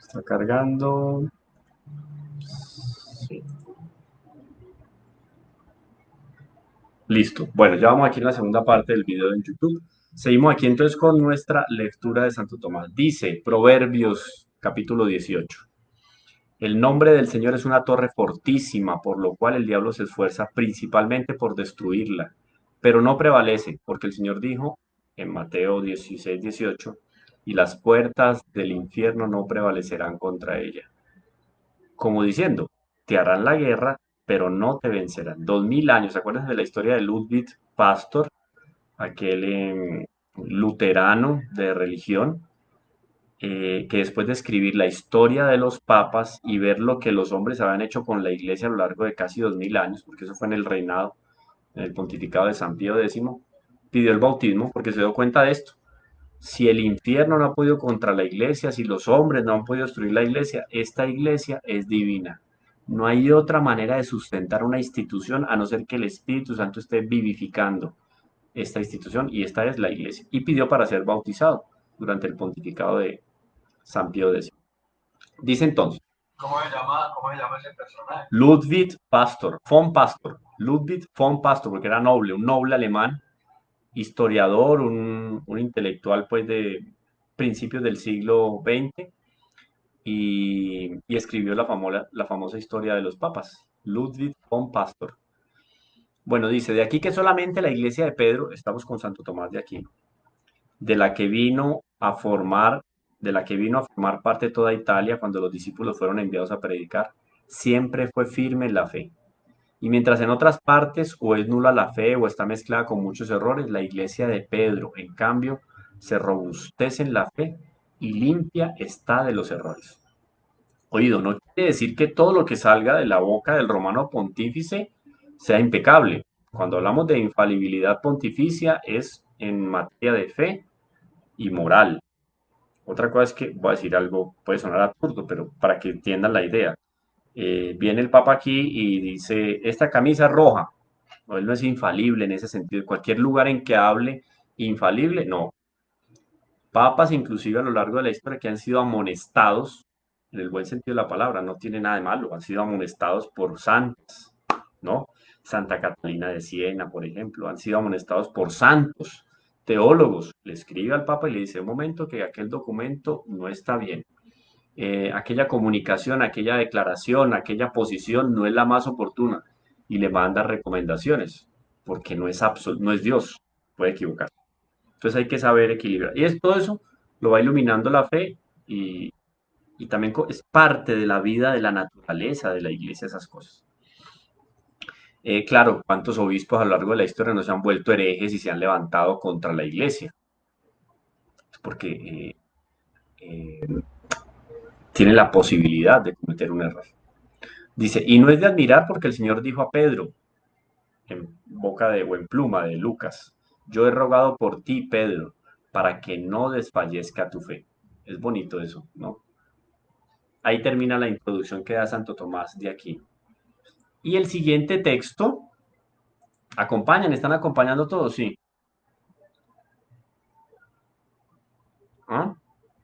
Está cargando. Sí. Listo. Bueno, ya vamos aquí en la segunda parte del video en YouTube. Seguimos aquí entonces con nuestra lectura de Santo Tomás. Dice Proverbios capítulo 18. El nombre del Señor es una torre fortísima, por lo cual el diablo se esfuerza principalmente por destruirla, pero no prevalece, porque el Señor dijo en Mateo 16:18, y las puertas del infierno no prevalecerán contra ella. Como diciendo, te harán la guerra, pero no te vencerán. 2000 años, ¿se acuerdan de la historia de Ludwig Pastor, aquel luterano de religión? Que después de escribir la historia de los papas y ver lo que los hombres habían hecho con la iglesia a lo largo de casi 2000 años, porque eso fue en el reinado, en el pontificado de San Pío X, pidió el bautismo porque se dio cuenta de esto. Si el infierno no ha podido contra la iglesia, si los hombres no han podido destruir la iglesia, esta iglesia es divina. No hay otra manera de sustentar una institución a no ser que el Espíritu Santo esté vivificando esta institución y esta es la iglesia. Y pidió para ser bautizado durante el pontificado de San Pío X. Dice entonces, cómo se llama ese personaje? Ludwig Pastor, von Pastor, Ludwig von Pastor, porque era noble, un noble alemán, historiador, un intelectual pues de principios del siglo XX y escribió la famosa historia de los papas, Ludwig von Pastor. Bueno, dice, de aquí que solamente la iglesia de Pedro, estamos con Santo Tomás de Aquino, de la que vino a formar, de la que vino a formar parte toda Italia cuando los discípulos fueron enviados a predicar, siempre fue firme en la fe. Y mientras en otras partes o es nula la fe o está mezclada con muchos errores, la iglesia de Pedro, en cambio, se robustece en la fe y limpia está de los errores. Oído, no quiere decir que todo lo que salga de la boca del romano pontífice sea impecable. Cuando hablamos de infalibilidad pontificia es en materia de fe y moral. Otra cosa es que voy a decir algo, puede sonar absurdo, pero para que entiendan la idea. Viene el Papa aquí y dice, esta camisa es roja. No, él no es infalible en ese sentido. En cualquier lugar en que hable infalible, no. Papas, inclusive a lo largo de la historia, que han sido amonestados, en el buen sentido de la palabra, no tiene nada de malo, han sido amonestados por santos, ¿no? Santa Catalina de Siena, por ejemplo, han sido amonestados por santos, teólogos. Le escribe al Papa y le dice, un momento que aquel documento no está bien. Aquella comunicación, aquella declaración, aquella posición no es la más oportuna y le manda recomendaciones, porque no es Dios, puede equivocar. Entonces hay que saber equilibrar. Y todo eso lo va iluminando la fe y, y también es parte de la vida de la naturaleza de la iglesia, esas cosas. Claro, ¿cuántos obispos a lo largo de la historia no se han vuelto herejes y se han levantado contra la iglesia? Porque tienen la posibilidad de cometer un error. Dice, y no es de admirar porque el Señor dijo a Pedro, en boca de o en pluma de Lucas, yo he rogado por ti, Pedro, para que no desfallezca tu fe. Es bonito eso, ¿no? Ahí termina la introducción que da Santo Tomás de aquí. Y el siguiente texto, están acompañando todos, sí. ¿Ah?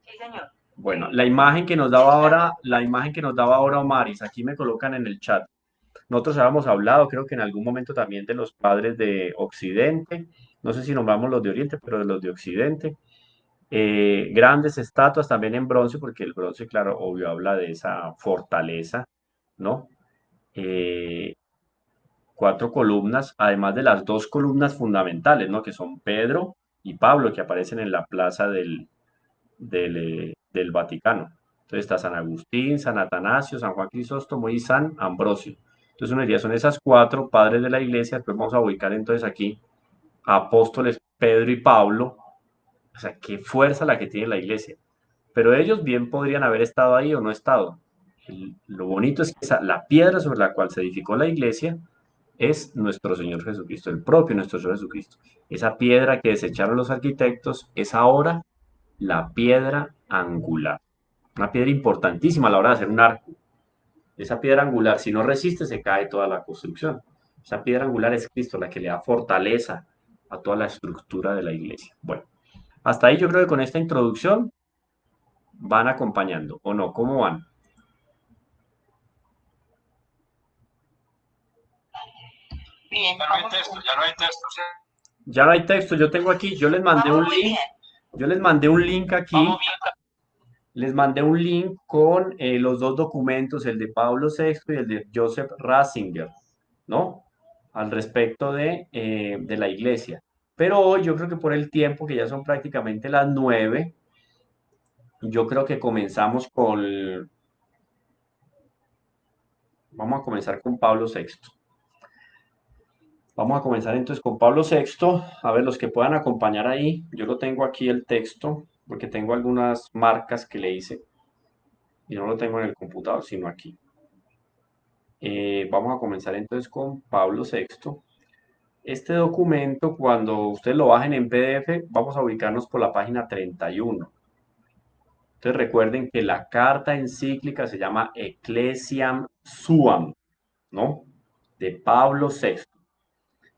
Sí, señor. Bueno, la imagen que nos daba ahora Omaris, aquí me colocan en el chat. Nosotros habíamos hablado, creo que en algún momento también de los padres de Occidente, no sé si nombramos los de Oriente, pero de los de Occidente. Grandes estatuas también en bronce, porque el bronce, claro, obvio, habla de esa fortaleza, ¿no? Eh, Cuatro columnas, además de las dos columnas fundamentales, ¿no? Que son Pedro y Pablo, que aparecen en la plaza del Vaticano. Entonces está San Agustín, San Atanasio, San Juan Crisóstomo y San Ambrosio. Entonces uno diría, son esas cuatro padres de la iglesia, después vamos a ubicar entonces aquí a apóstoles Pedro y Pablo, o sea, qué fuerza la que tiene la iglesia. Pero ellos bien podrían haber estado ahí o no estado. Lo bonito es que la piedra sobre la cual se edificó la iglesia es nuestro Señor Jesucristo, el propio nuestro Señor Jesucristo. Esa piedra que desecharon los arquitectos es ahora la piedra angular. Una piedra importantísima a la hora de hacer un arco. Esa piedra angular, si no resiste, se cae toda la construcción. Esa piedra angular es Cristo, la que le da fortaleza a toda la estructura de la iglesia. Bueno, hasta ahí yo creo que con esta introducción ¿Van acompañando o no? ¿Cómo van? Bien, ya no hay texto, ya no hay texto. Ya no hay texto, yo tengo aquí, yo les mandé Vamos un muy link, bien. yo les mandé un link aquí, Vamos bien. les mandé un link con los dos documentos, el de Pablo VI y el de Joseph Ratzinger, ¿no? Al respecto de la iglesia. Pero hoy yo creo que por el tiempo, que ya son prácticamente las 9, yo creo que comenzamos con, vamos a comenzar con Pablo VI. Vamos a comenzar entonces con Pablo VI. A ver, los que puedan acompañar ahí, yo lo tengo aquí el texto, porque tengo algunas marcas que le hice y no lo tengo en el computador, sino aquí. Vamos a comenzar entonces con Pablo VI. Este documento, cuando ustedes lo bajen en PDF, vamos a ubicarnos por la página 31. Entonces recuerden que la carta encíclica se llama Ecclesiam Suam, ¿no? De Pablo VI.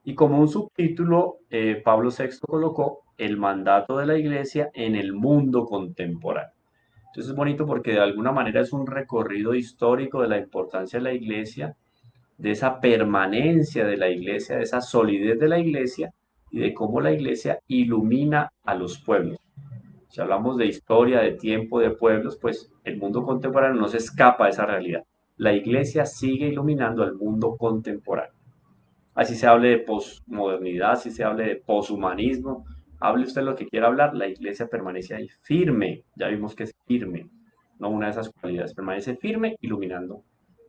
Y como un subtítulo, Pablo VI colocó el mandato de la iglesia en el mundo contemporáneo. Entonces es bonito porque de alguna manera es un recorrido histórico de la importancia de la iglesia, de esa permanencia de la iglesia, de esa solidez de la iglesia y de cómo la iglesia ilumina a los pueblos. Si hablamos de historia, de tiempo, de pueblos, pues el mundo contemporáneo no se escapa de esa realidad. La iglesia sigue iluminando al mundo contemporáneo. Así se hable de posmodernidad, así se hable de poshumanismo, hable usted lo que quiera hablar, la iglesia permanece ahí firme, ya vimos que es firme, no una de esas cualidades, permanece firme iluminando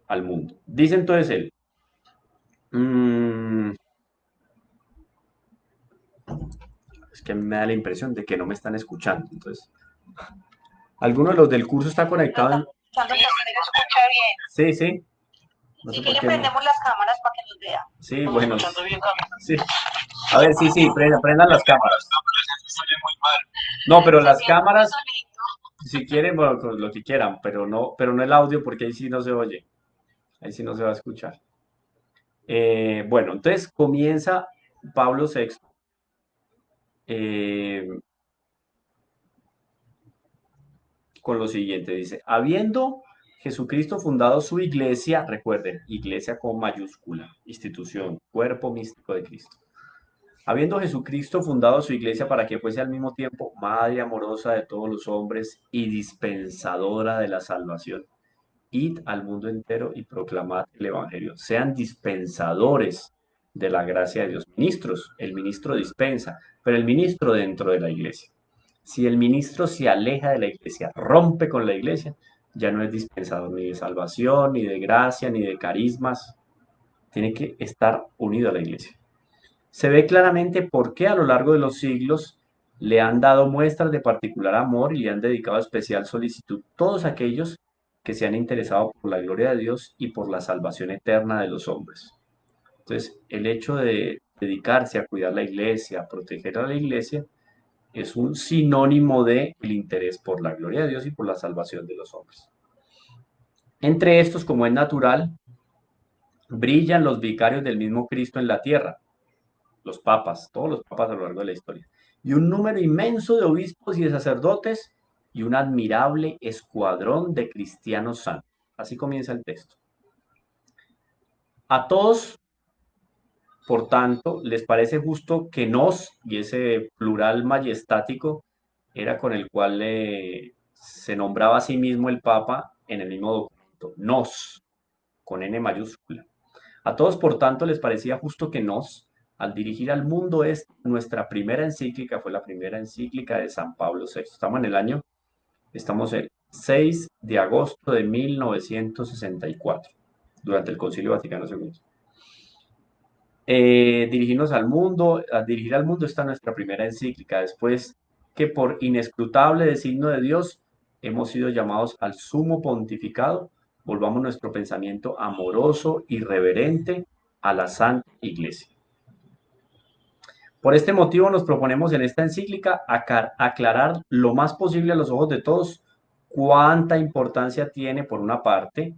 al mundo. Dice entonces él, mm, es que me da la impresión de que no me están escuchando, entonces, ¿alguno de los del curso está Lo conectado? estamos escuchando, sí, se escucha bien. Sí, sí, no sé Si por quiere qué no. prendemos las cámaras para que nos vea. Sí, Estamos bueno, escuchando bien, Camila. sí. A ver, sí, sí, prendan las cámaras. No, pero Se las siente muy cámaras, solito. si quieren, bueno, con lo que quieran, pero no el audio porque ahí sí no se oye, ahí sí no se va a escuchar. Bueno, entonces comienza Pablo VI eh, con lo siguiente, dice, habiendo Jesucristo fundado su iglesia, recuerden, iglesia con mayúscula, institución, cuerpo místico de Cristo. Habiendo Jesucristo fundado su iglesia para que fuese al mismo tiempo madre amorosa de todos los hombres y dispensadora de la salvación. Id al mundo entero y proclamad el Evangelio. Sean dispensadores de la gracia de Dios. Ministros, el ministro dispensa, pero el ministro dentro de la iglesia. Si el ministro se aleja de la iglesia, rompe con la iglesia, ya no es dispensador ni de salvación, ni de gracia, ni de carismas. Tiene que estar unido a la iglesia. Se ve claramente por qué a lo largo de los siglos le han dado muestras de particular amor y le han dedicado especial solicitud todos aquellos que se han interesado por la gloria de Dios y por la salvación eterna de los hombres. Entonces, el hecho de dedicarse a cuidar la iglesia, a proteger a la iglesia, es un sinónimo de el interés por la gloria de Dios y por la salvación de los hombres. Entre estos, como es natural, brillan los vicarios del mismo Cristo en la tierra, los papas, todos los papas a lo largo de la historia, y un número inmenso de obispos y de sacerdotes y un admirable escuadrón de cristianos santos. Así comienza el texto. A todos, por tanto, les parece justo que nos, y ese plural majestático era con el cual se nombraba a sí mismo el Papa en el mismo documento, nos, con N mayúscula. A todos, por tanto, les parecía justo que nos, al dirigir al mundo, es nuestra primera encíclica, fue la primera encíclica de San Pablo VI. Estamos el 6 de agosto de 1964, durante el Concilio Vaticano II. Dirigirnos al mundo, a dirigir al mundo está nuestra primera encíclica, después que por inescrutable designio de Dios hemos sido llamados al sumo pontificado, volvamos nuestro pensamiento amoroso y reverente a la Santa Iglesia. Por este motivo nos proponemos en esta encíclica aclarar lo más posible a los ojos de todos cuánta importancia tiene, por una parte,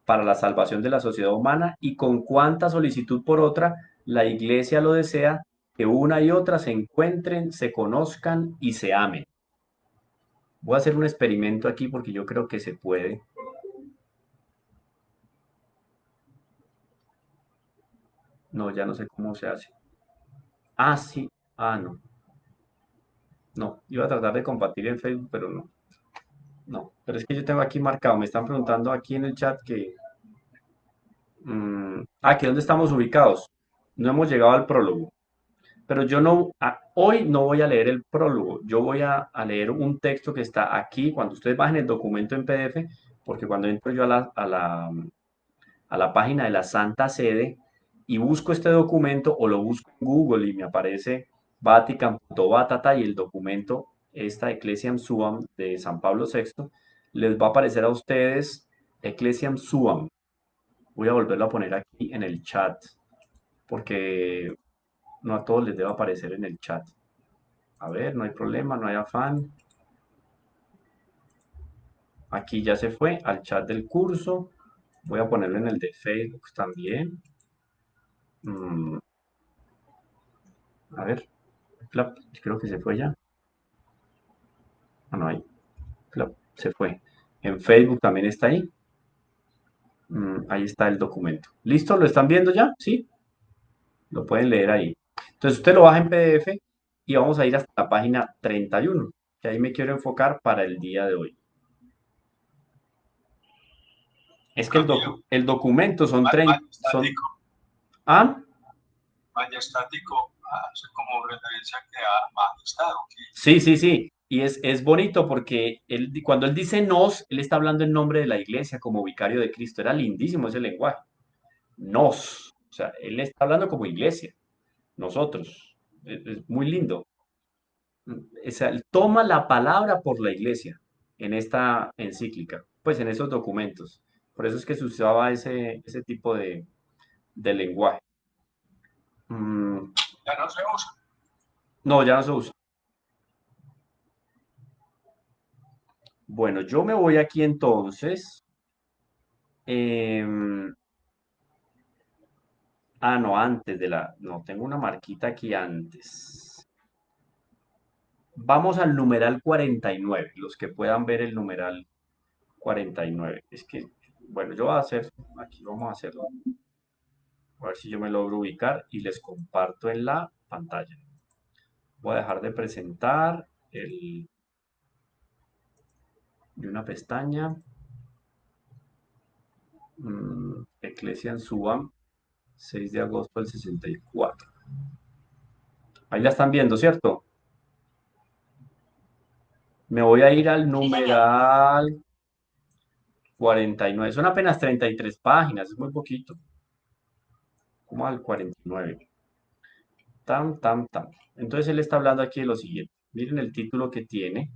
para la salvación de la sociedad humana y con cuánta solicitud, por otra, la Iglesia lo desea, que una y otra se encuentren, se conozcan y se amen. Voy a hacer un experimento aquí porque yo creo que se puede. No, ya no sé cómo se hace. Ah, sí. Ah, no. No. Iba a tratar de compartir en Facebook, pero no. No. Pero es que yo tengo aquí marcado. Me están preguntando aquí en el chat que... que dónde estamos ubicados. No hemos llegado al prólogo. Pero yo no, hoy no voy a leer el prólogo, yo voy a leer un texto que está aquí, cuando ustedes bajen el documento en PDF, porque cuando entro yo a la página de la Santa Sede y busco este documento o lo busco en Google y me aparece Vatican.batata y el documento, esta Ecclesiam Suam de San Pablo VI, les va a aparecer a ustedes Ecclesiam Suam. Voy a volverlo a poner aquí en el chat, porque no a todos les debe aparecer en el chat. A ver, no hay problema, no hay afán. Aquí ya se fue al chat del curso. Voy a ponerlo en el de Facebook también. Mm, a ver, clap, creo que se fue ya. Ah, no hay. Clap, se fue. En Facebook también está ahí. Ahí está el documento. ¿Listo? ¿Lo están viendo ya? ¿Sí? Lo pueden leer ahí. Entonces usted lo baja en PDF y vamos a ir hasta la página 31, que ahí me quiero enfocar para el día de hoy. Es que Camilo, el documento son 30, majestático, ¿ah? majestático, hace como referencia que a majestad, ¿ok? Sí, sí, sí. Y es bonito porque cuando él dice nos, él está hablando en nombre de la iglesia como vicario de Cristo. Era lindísimo ese lenguaje. Nos. O sea, él está hablando como iglesia. Nosotros. Es muy lindo. O sea, él toma la palabra por la iglesia en esta encíclica, pues en esos documentos. Por eso es que se usaba ese tipo de lenguaje. Mm, Ya no se usa. no, ya no se usa. Bueno, yo me voy aquí entonces. em, no, antes de la... No, tengo una marquita aquí antes. Vamos al numeral 49, los que puedan ver el numeral 49. Es que, bueno, yo voy a hacer, aquí vamos a hacerlo. A ver si yo me logro ubicar y les comparto en la pantalla. Voy a dejar de presentar y una pestaña. Ecclesiam Subam, 6 de agosto del 64. Ahí la están viendo, ¿cierto? Me voy a ir al Sí, señor. numeral 49. Son apenas 33 páginas, es muy poquito. Como al 49. Tam, tam, tam. Entonces él está hablando aquí de lo siguiente. Miren el título que tiene.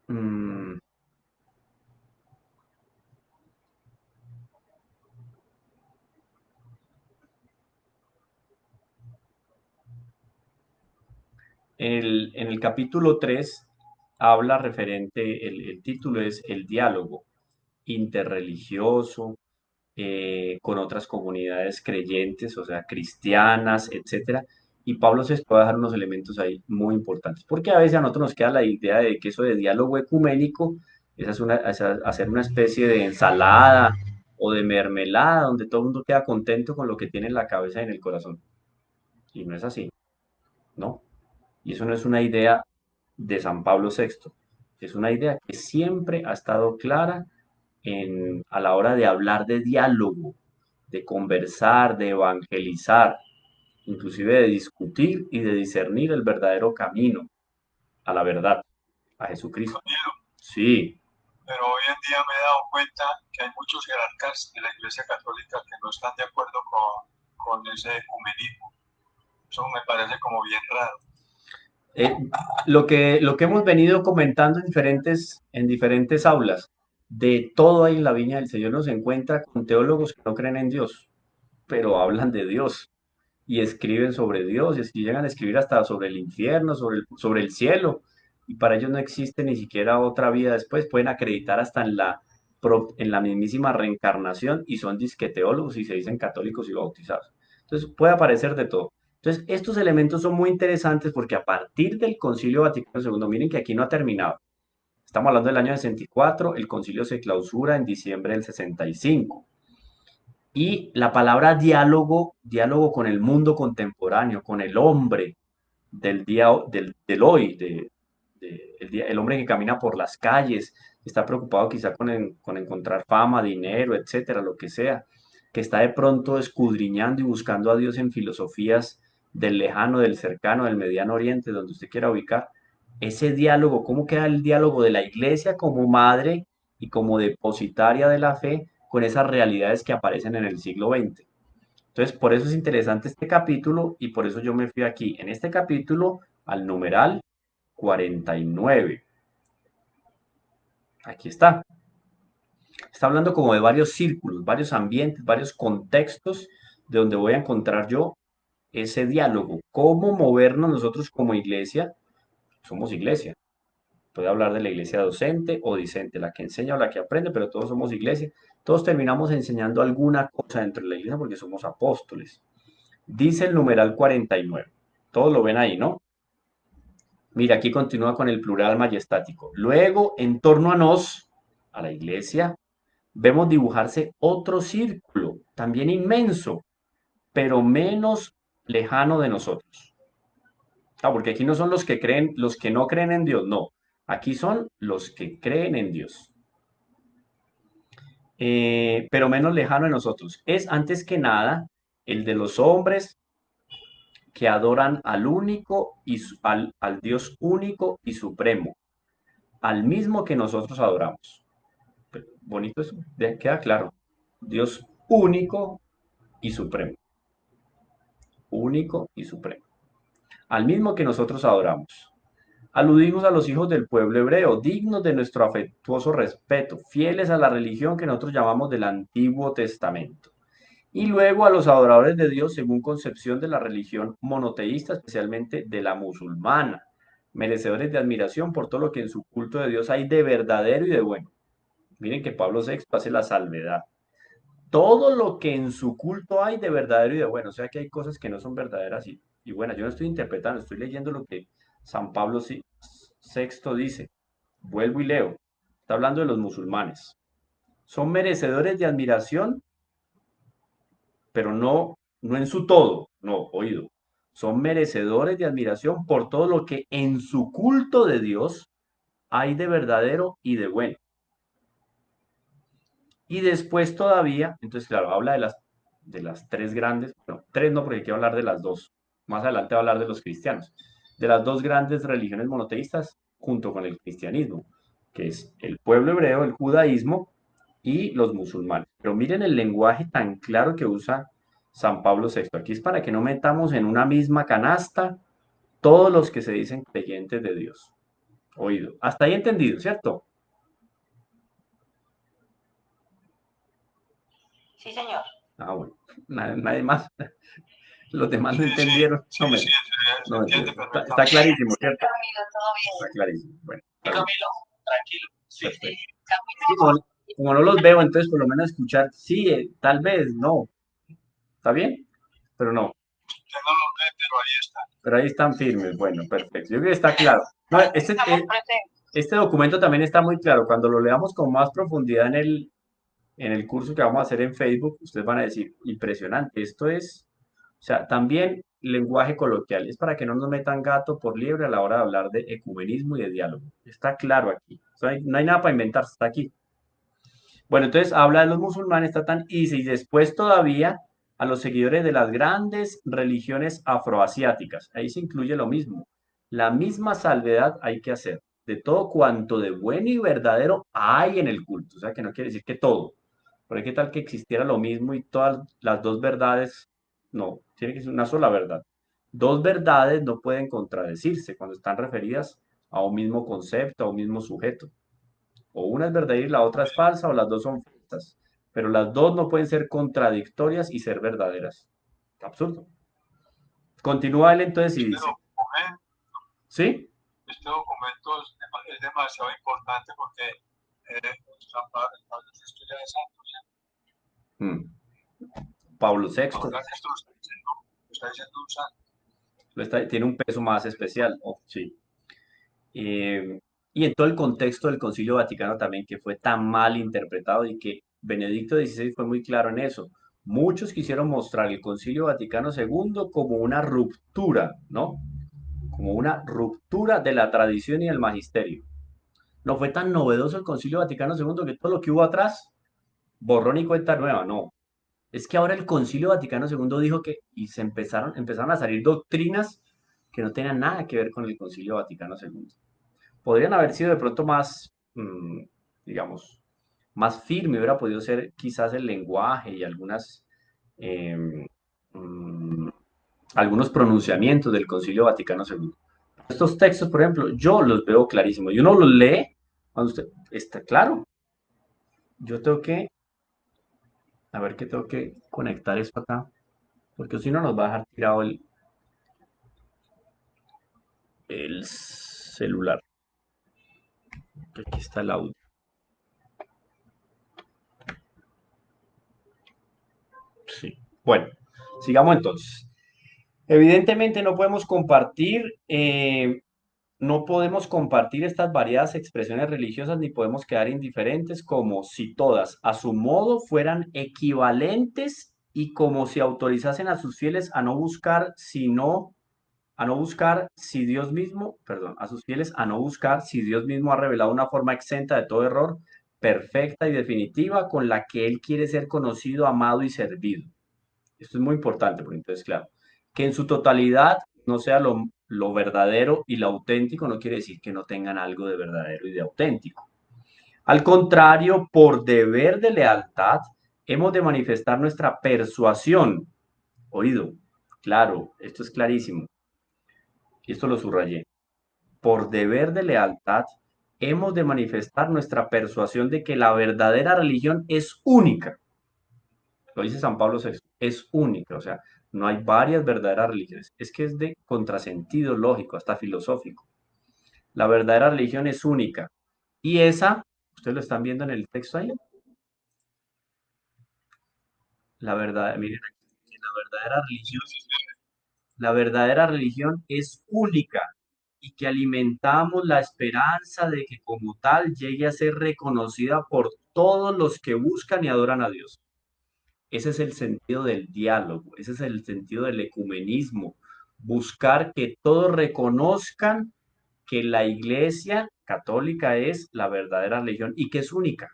Mm, en el capítulo 3 habla referente, el título es El diálogo interreligioso con otras comunidades creyentes, o sea, cristianas, etcétera. Y Pablo VI va a dejar unos elementos ahí muy importantes, porque a veces a nosotros nos queda la idea de que eso de diálogo ecuménico es hacer una especie de ensalada o de mermelada donde todo el mundo queda contento con lo que tiene en la cabeza y en el corazón. Y no es así, ¿no? Y eso no es una idea de San Pablo VI, es una idea que siempre ha estado clara a la hora de hablar de diálogo, de conversar, de evangelizar, inclusive de discutir y de discernir el verdadero camino a la verdad, a Jesucristo. Camilo, Sí, pero hoy en día me he dado cuenta que hay muchos jerarcas de la Iglesia Católica que no están de acuerdo con ese ecumenismo. Eso me parece como bien raro. eh, lo que hemos venido comentando en diferentes aulas, de todo ahí en la viña del Señor nos encuentra con teólogos que no creen en Dios, pero hablan de Dios y escriben sobre Dios y llegan a escribir hasta sobre el infierno, sobre el cielo, y para ellos no existe ni siquiera otra vida después, pueden acreditar hasta en la mismísima reencarnación y son disqueteólogos y se dicen católicos y bautizados. Entonces puede aparecer de todo. Entonces, estos elementos son muy interesantes porque a partir del Concilio Vaticano II, miren que aquí no ha terminado. Estamos hablando del año 64, el concilio se clausura en diciembre del 65. Y la palabra diálogo, diálogo con el mundo contemporáneo, con el hombre del día, del hoy, el hombre que camina por las calles, está preocupado quizá con encontrar fama, dinero, etcétera, lo que sea, que está de pronto escudriñando y buscando a Dios en filosofías del lejano, del cercano, del mediano oriente, donde usted quiera ubicar. Ese diálogo, ¿cómo queda el diálogo de la iglesia como madre y como depositaria de la fe con esas realidades que aparecen en el siglo XX? Entonces, por eso es interesante este capítulo y por eso yo me fui aquí, en este capítulo, al numeral 49. Aquí está. Está hablando como de varios círculos, varios ambientes, varios contextos de donde voy a encontrar yo ese diálogo. ¿Cómo movernos nosotros como iglesia? Somos iglesia. Puede hablar de la iglesia docente o discente, la que enseña o la que aprende, pero todos somos iglesia. Todos terminamos enseñando alguna cosa dentro de la iglesia porque somos apóstoles. Dice el numeral 49. Todos lo ven ahí, ¿no? Mira, aquí continúa con el plural majestático. Luego, en torno a nos, a la iglesia, vemos dibujarse otro círculo, también inmenso, pero menos lejano de nosotros. Ah, porque aquí no son los que creen, los que no creen en Dios, no. Aquí son los que creen en Dios. Pero menos lejano de nosotros. Es antes que nada el de los hombres que adoran al único y al Dios único y supremo, al mismo que nosotros adoramos. Bonito eso, queda claro. Dios único y supremo. Único y supremo. Al mismo que nosotros adoramos. Aludimos a los hijos del pueblo hebreo, dignos de nuestro afectuoso respeto, fieles a la religión que nosotros llamamos del Antiguo Testamento. Y luego a los adoradores de Dios según concepción de la religión monoteísta, especialmente de la musulmana, merecedores de admiración por todo lo que en su culto de Dios hay de verdadero y de bueno. Miren que Pablo VI hace la salvedad. Todo lo que en su culto hay de verdadero y de bueno. O sea que hay cosas que no son verdaderas y buenas. Yo no estoy interpretando, estoy leyendo lo que San Pablo VI dice. Vuelvo y leo. Está hablando de los musulmanes. Son merecedores de admiración, pero no en su todo. No, oído. Son merecedores de admiración por todo lo que en su culto de Dios hay de verdadero y de bueno. Y después todavía, entonces claro, habla de las tres grandes, no, tres no, porque quiero hablar de las dos. Más adelante va a hablar de los cristianos. De las dos grandes religiones monoteístas junto con el cristianismo, que es el pueblo hebreo, el judaísmo y los musulmanes. Pero miren el lenguaje tan claro que usa San Pablo VI. Aquí es para que no metamos en una misma canasta todos los que se dicen creyentes de Dios. Oído. Hasta ahí entendido, ¿cierto? Sí, señor. Ah, bueno. Nadie más. Los demás no Sí, sí, entendieron. sí, No me, sí, se no me entiende está perfectamente. clarísimo, Sí, ¿cierto? Camilo, todo Está bien. clarísimo. Bueno, Sí, está bien. Camilo, tranquilo. Sí, Perfecto. Sí, Camilo, como no los veo, entonces por lo menos escuchar, sí, tal vez, no. ¿Está bien? Pero no. Usted no lo ve, pero ahí está. Pero ahí están firmes. Bueno, perfecto. Yo creo que está claro. No, estamos presentes. este documento también está muy claro. Cuando lo leamos con más profundidad en el curso que vamos a hacer en Facebook, ustedes van a decir, impresionante, esto es, o sea, también lenguaje coloquial, es para que no nos metan gato por liebre a la hora de hablar de ecumenismo y de diálogo. Está claro aquí, o sea, no hay nada para inventar, está aquí. Bueno, entonces habla de los musulmanes, está tan easy, y después todavía a los seguidores de las grandes religiones afroasiáticas. Ahí se incluye lo mismo. La misma salvedad hay que hacer de todo cuanto de bueno y verdadero hay en el culto. O sea, que no quiere decir que todo. Pero qué tal que existiera lo mismo y todas las dos verdades. No, tiene que ser una sola verdad. Dos verdades no pueden contradecirse cuando están referidas a un mismo concepto, a un mismo sujeto. O una es verdadera y la otra es falsa, o las dos son falsas. Pero las dos no pueden ser contradictorias y ser verdaderas. Absurdo. Continúa él entonces y Este dice, documento, ¿sí? este documento es demasiado importante porque San Pablo VI ya es santo, ¿sí? Mm, Pablo VI. Ahora esto lo está diciendo un santo. Tiene un peso más especial, sí. Y en todo el contexto del Concilio Vaticano también, que fue tan mal interpretado y que Benedicto XVI fue muy claro en eso. Muchos quisieron mostrar el Concilio Vaticano II como una ruptura, ¿no? Como una ruptura de la tradición y el magisterio. No fue tan novedoso el Concilio Vaticano II que todo lo que hubo atrás, borrón y cuenta nueva, no. Es que ahora el Concilio Vaticano II dijo que, y empezaron a salir doctrinas que no tenían nada que ver con el Concilio Vaticano II. Podrían haber sido de pronto más, digamos, más firme, hubiera podido ser quizás el lenguaje y em, mm, algunos pronunciamientos del Concilio Vaticano II. Estos textos, por ejemplo, yo los veo clarísimos. Y uno los lee cuando usted está claro. Yo tengo que, a ver que tengo que conectar esto acá, porque si no nos va a dejar tirado el celular. Aquí está el audio. Sí. Bueno, sigamos entonces. Evidentemente no podemos compartir estas variadas expresiones religiosas ni podemos quedar indiferentes como si todas a su modo fueran equivalentes y como si autorizasen a sus fieles a no buscar si Dios mismo, perdón, a sus fieles a no buscar si Dios mismo ha revelado una forma exenta de todo error, perfecta y definitiva con la que Él quiere ser conocido, amado y servido. Esto es muy importante, porque entonces, claro, que en su totalidad no sea lo verdadero y lo auténtico, no quiere decir que no tengan algo de verdadero y de auténtico. Al contrario, por deber de lealtad, hemos de manifestar nuestra persuasión. Oído, claro, esto es clarísimo, y esto lo subrayé. Por deber de lealtad, hemos de manifestar nuestra persuasión de que la verdadera religión es única. Lo dice San Pablo VI, es única, o sea, no hay varias verdaderas religiones. Es que es de contrasentido lógico, hasta filosófico. La verdadera religión es única. Y esa, ustedes lo están viendo en el texto ahí, la verdad, miren aquí, la verdadera religión es única y que alimentamos la esperanza de que como tal llegue a ser reconocida por todos los que buscan y adoran a Dios. Ese es el sentido del diálogo, ese es el sentido del ecumenismo, buscar que todos reconozcan que la Iglesia católica es la verdadera religión y que es única.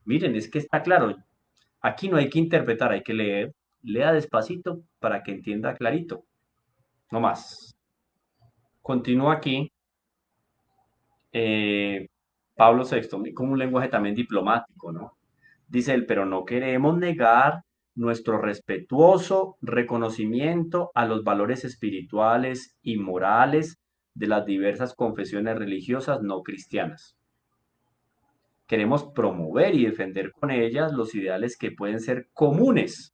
Miren, es que está claro, aquí no hay que interpretar, hay que leer, lea despacito para que entienda clarito, no más. Continúa aquí eh, Pablo VI, como un lenguaje también diplomático, ¿no? Dice él, pero no queremos negar nuestro respetuoso reconocimiento a los valores espirituales y morales de las diversas confesiones religiosas no cristianas. Queremos promover y defender con ellas los ideales que pueden ser comunes.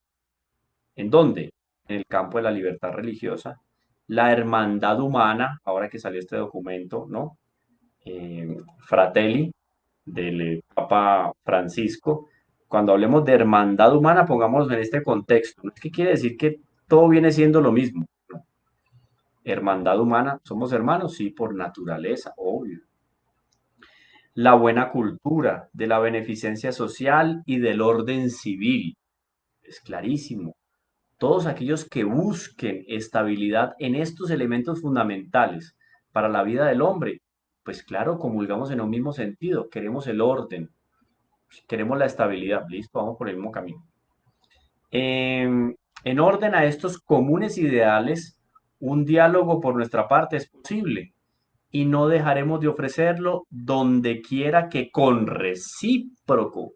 ¿En dónde? En el campo de la libertad religiosa, la hermandad humana, ahora que salió este documento, ¿no? Fratelli, del Papa Francisco. Cuando hablemos de hermandad humana, pongámoslo en este contexto. ¿No? Es que quiere decir que todo viene siendo lo mismo, ¿no? Hermandad humana, ¿somos hermanos? Sí, por naturaleza, obvio. La buena cultura, de la beneficencia social y del orden civil. Es clarísimo. Todos aquellos que busquen estabilidad en estos elementos fundamentales para la vida del hombre, pues claro, comulgamos en un mismo sentido, queremos el orden, queremos la estabilidad, listo, vamos por el mismo camino. En orden a estos comunes ideales, un diálogo por nuestra parte es posible y no dejaremos de ofrecerlo donde quiera que con recíproco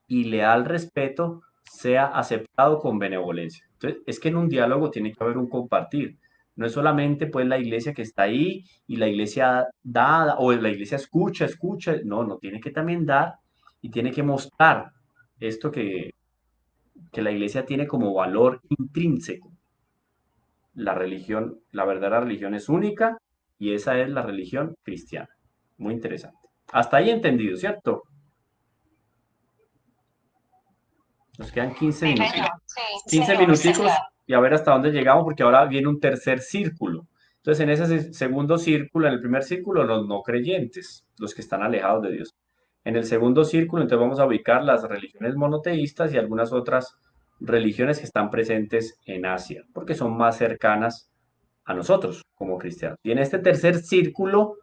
y leal respeto sea aceptado con benevolencia. Entonces, es que en un diálogo tiene que haber un compartir. No es solamente pues la iglesia que está ahí y la iglesia da o la iglesia escucha, escucha. No, no, tiene que también dar y tiene que mostrar esto que la iglesia tiene como valor intrínseco. La religión, la verdadera religión es única y esa es la religión cristiana. Muy interesante. Hasta ahí entendido, ¿cierto? Nos quedan 15 Sí, minutos. señor. Sí, 15 señor, sí, minuticos claro. y a ver hasta dónde llegamos, porque ahora viene un tercer círculo. Entonces, en ese segundo círculo, en el primer círculo, los no creyentes, los que están alejados de Dios. En el segundo círculo, entonces vamos a ubicar las religiones monoteístas y algunas otras religiones que están presentes en Asia, porque son más cercanas a nosotros como cristianos. Y en este tercer círculo,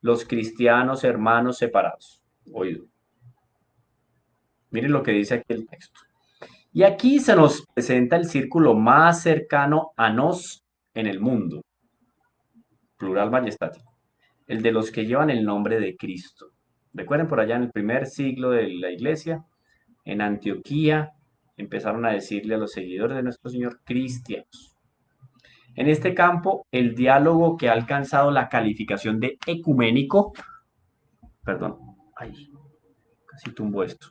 los cristianos hermanos separados. Oído. Miren lo que dice aquí el texto. Y aquí se nos presenta el círculo más cercano a nos en el mundo, plural majestático, el de los que llevan el nombre de Cristo. Recuerden, por allá en el primer siglo de la iglesia, en Antioquía, empezaron a decirle a los seguidores de nuestro Señor cristianos. En este campo, el diálogo que ha alcanzado la calificación de ecuménico, perdón, ay, casi tumbo esto,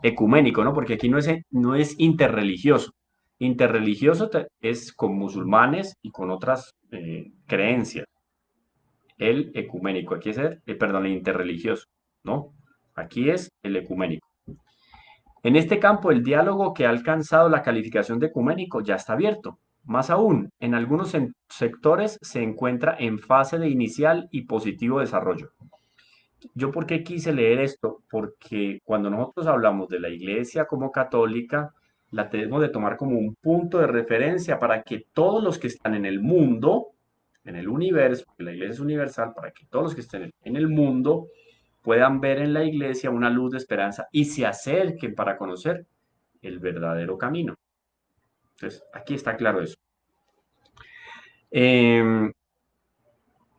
ecuménico, ¿no? Porque aquí no es interreligioso. Interreligioso es con musulmanes y con otras creencias. El ecuménico, aquí es perdón, el interreligioso, ¿no? Aquí es el ecuménico. En este campo, el diálogo que ha alcanzado la calificación de ecuménico ya está abierto. Más aún, en algunos sectores se encuentra en fase de inicial y positivo desarrollo. ¿Yo por qué quise leer esto? Porque cuando nosotros hablamos de la iglesia como católica, la tenemos de tomar como un punto de referencia para que todos los que están en el mundo, en el universo, porque la iglesia es universal, para que todos los que estén en el mundo puedan ver en la iglesia una luz de esperanza y se acerquen para conocer el verdadero camino. Entonces, aquí está claro eso.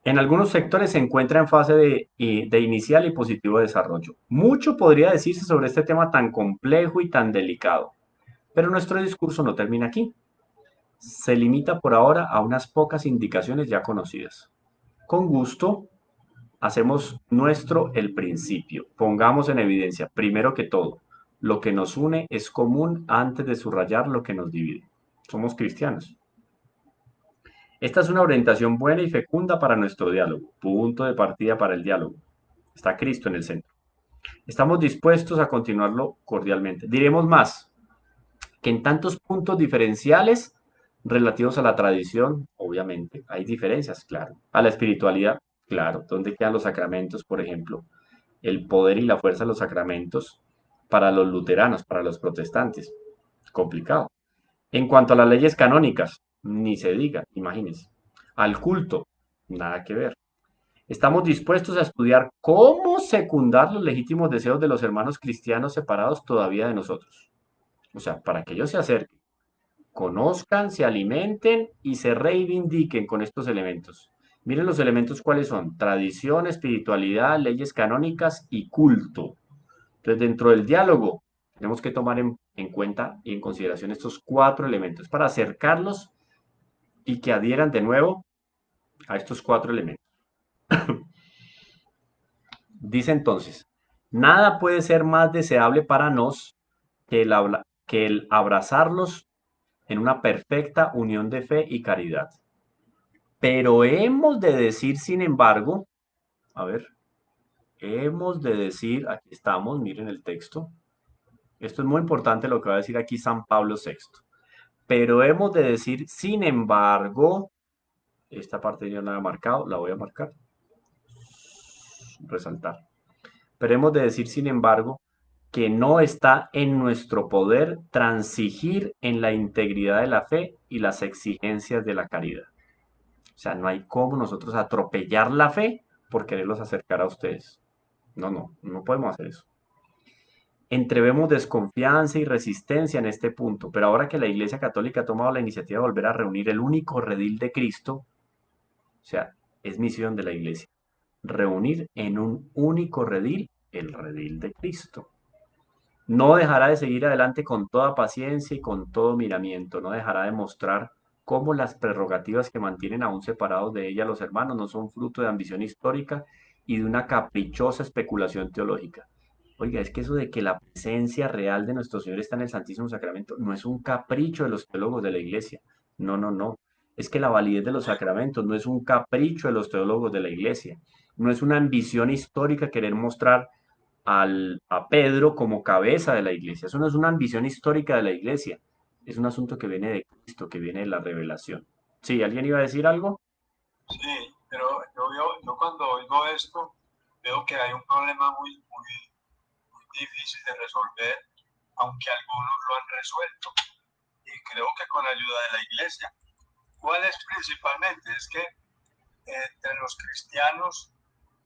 En algunos sectores se encuentra en fase de inicial y positivo desarrollo. Mucho podría decirse sobre este tema tan complejo y tan delicado, pero nuestro discurso no termina aquí. Se limita por ahora a unas pocas indicaciones ya conocidas. Con gusto, hacemos nuestro el principio. Pongamos en evidencia, primero que todo, lo que nos une es común antes de subrayar lo que nos divide. Somos cristianos. Esta es una orientación buena y fecunda para nuestro diálogo, punto de partida para el diálogo. Está Cristo en el centro. Estamos dispuestos a continuarlo cordialmente. Diremos más, que en tantos puntos diferenciales relativos a la tradición, obviamente, hay diferencias, claro. A la espiritualidad, claro. ¿Dónde quedan los sacramentos, por ejemplo? El poder y la fuerza de los sacramentos para los luteranos, para los protestantes. Complicado. En cuanto a las leyes canónicas, ni se diga, imagínense. Al culto, nada que ver. Estamos dispuestos a estudiar cómo secundar los legítimos deseos de los hermanos cristianos separados todavía de nosotros. O sea, para que ellos se acerquen, conozcan, se alimenten y se reivindiquen con estos elementos. Miren los elementos cuáles son: tradición, espiritualidad, leyes canónicas y culto. Entonces, dentro del diálogo, tenemos que tomar en cuenta y en consideración estos 4 elementos para acercarlos y que adhieran de nuevo a estos 4 elementos. Dice entonces, nada puede ser más deseable para nos que el abrazarlos en una perfecta unión de fe y caridad. Pero hemos de decir, sin embargo, a ver, hemos de decir, aquí estamos, miren el texto. Esto es muy importante lo que va a decir aquí San Pablo VI. Pero hemos de decir, sin embargo, esta parte yo no la he marcado, la voy a marcar, resaltar. Pero hemos de decir, sin embargo, que no está en nuestro poder transigir en la integridad de la fe y las exigencias de la caridad. O sea, no hay cómo nosotros atropellar la fe por quererlos acercar a ustedes. No podemos hacer eso. Entrevemos desconfianza y resistencia en este punto, pero ahora que la Iglesia Católica ha tomado la iniciativa de volver a reunir el único redil de Cristo, o sea, es misión de la Iglesia, reunir en un único redil el redil de Cristo. No dejará de seguir adelante con toda paciencia y con todo miramiento, no dejará de mostrar cómo las prerrogativas que mantienen aún separados de ella los hermanos no son fruto de ambición histórica y de una caprichosa especulación teológica. Oiga, es que eso de que la presencia real de nuestro Señor está en el Santísimo Sacramento no es un capricho de los teólogos de la Iglesia. No. Es que la validez de los sacramentos no es un capricho de los teólogos de la Iglesia. No es una ambición histórica querer mostrar a Pedro como cabeza de la iglesia. Eso no es una ambición histórica de la iglesia. es un asunto que viene de Cristo, que viene de la revelación. Sí, ¿alguien iba a decir algo? Sí, pero yo cuando oigo esto, veo que hay un problema muy difícil de resolver, aunque algunos lo han resuelto. Y creo que con ayuda de la iglesia. ¿Cuál es principalmente? Es que entre los cristianos,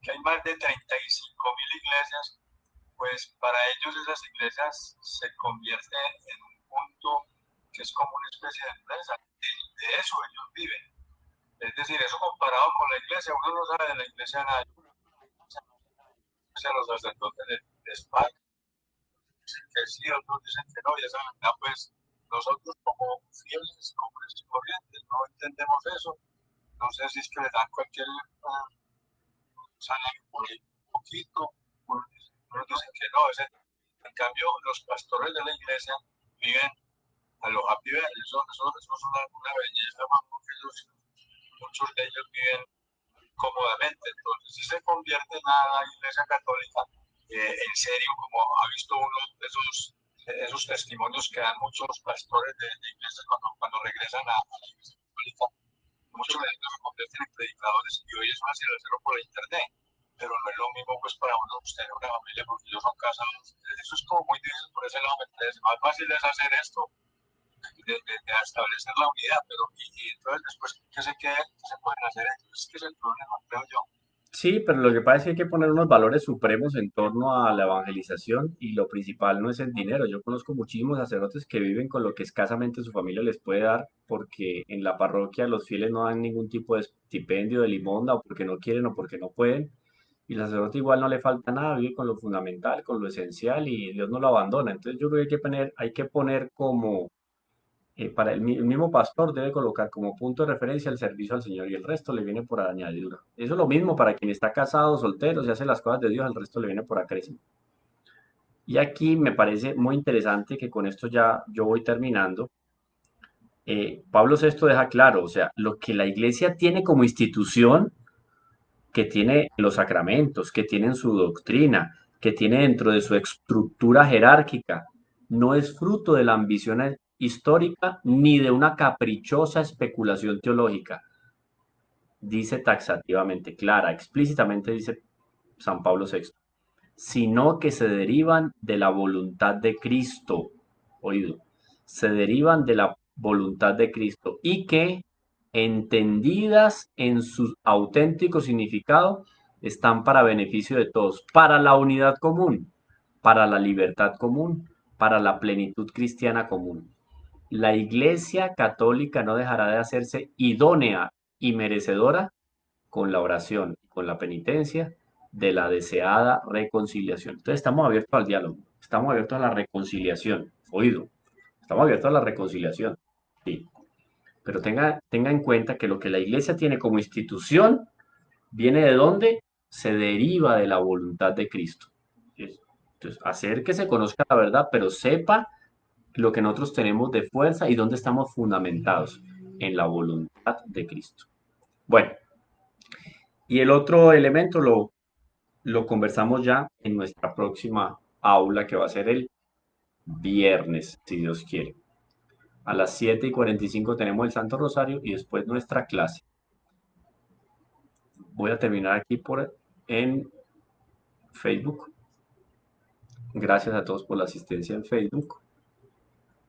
que hay más de 35.000 iglesias, pues para ellos esas iglesias se convierten en un punto que es como una especie de empresa. De eso ellos viven. Es decir, eso comparado con la iglesia, uno no sabe de la iglesia nada. Los sacerdotes de España dicen que sí, otros dicen que no, y esa verdad, pues nosotros como fieles hombres y corrientes no entendemos eso. No sé si es que les dan cualquier salario por ahí, un poquito, otros dicen que no. En cambio, los pastores de la iglesia viven a lo happy, eso es una belleza, porque muchos de ellos viven cómodamente. Entonces, si se convierte en la iglesia católica, en serio, como ha visto uno de esos testimonios que dan muchos pastores de iglesias cuando regresan a la iglesia católica, muchos de ellos se convierten en predicadores y hoy es fácil hacerlo por internet, pero no es lo mismo pues para uno tener una familia porque ellos son casados. Eso es como muy difícil por ese lado, entonces más fácil es hacer esto, de establecer la unidad, pero y entonces después, ¿qué se pueden hacer? Entonces, ¿qué es el problema? Creo yo. Sí, pero lo que pasa es que hay que poner unos valores supremos en torno a la evangelización y lo principal no es el dinero. Yo conozco muchísimos sacerdotes que viven con lo que escasamente su familia les puede dar porque en la parroquia los fieles no dan ningún tipo de estipendio de limonda o porque no quieren o porque no pueden. Y el sacerdote igual no le falta nada, vive con lo fundamental, con lo esencial y Dios no lo abandona. Entonces yo creo que hay que poner como para el mismo pastor debe colocar como punto de referencia el servicio al Señor y el resto le viene por añadidura. Eso es lo mismo para quien está casado, soltero, si hace las cosas de Dios, el resto le viene por acrésimo. Y aquí me parece muy interesante que con esto ya yo voy terminando. Pablo VI deja claro, o sea, lo que la iglesia tiene como institución, que tiene los sacramentos, que tiene en su doctrina, que tiene dentro de su estructura jerárquica, no es fruto de la ambición histórica ni de una caprichosa especulación teológica. Dice taxativamente, clara, explícitamente dice San Pablo VI, sino que se derivan de la voluntad de Cristo, oído, se derivan de la voluntad de Cristo y que, entendidas en su auténtico significado, están para beneficio de todos, para la unidad común, para la libertad común, para la plenitud cristiana común. La Iglesia Católica no dejará de hacerse idónea y merecedora con la oración, con la penitencia de la deseada reconciliación. Entonces estamos abiertos al diálogo, estamos abiertos a la reconciliación, oído, estamos abiertos a la reconciliación, sí, pero tenga en cuenta que lo que la iglesia tiene como institución viene de dónde, se deriva de la voluntad de Cristo. Entonces, hacer que se conozca la verdad, pero sepa lo que nosotros tenemos de fuerza y dónde estamos fundamentados en la voluntad de Cristo. Bueno, y el otro elemento lo conversamos ya en nuestra próxima aula que va a ser el viernes, si Dios quiere. A las 7:45 tenemos el Santo Rosario y después nuestra clase. Voy a terminar aquí en Facebook. Gracias a todos por la asistencia en Facebook.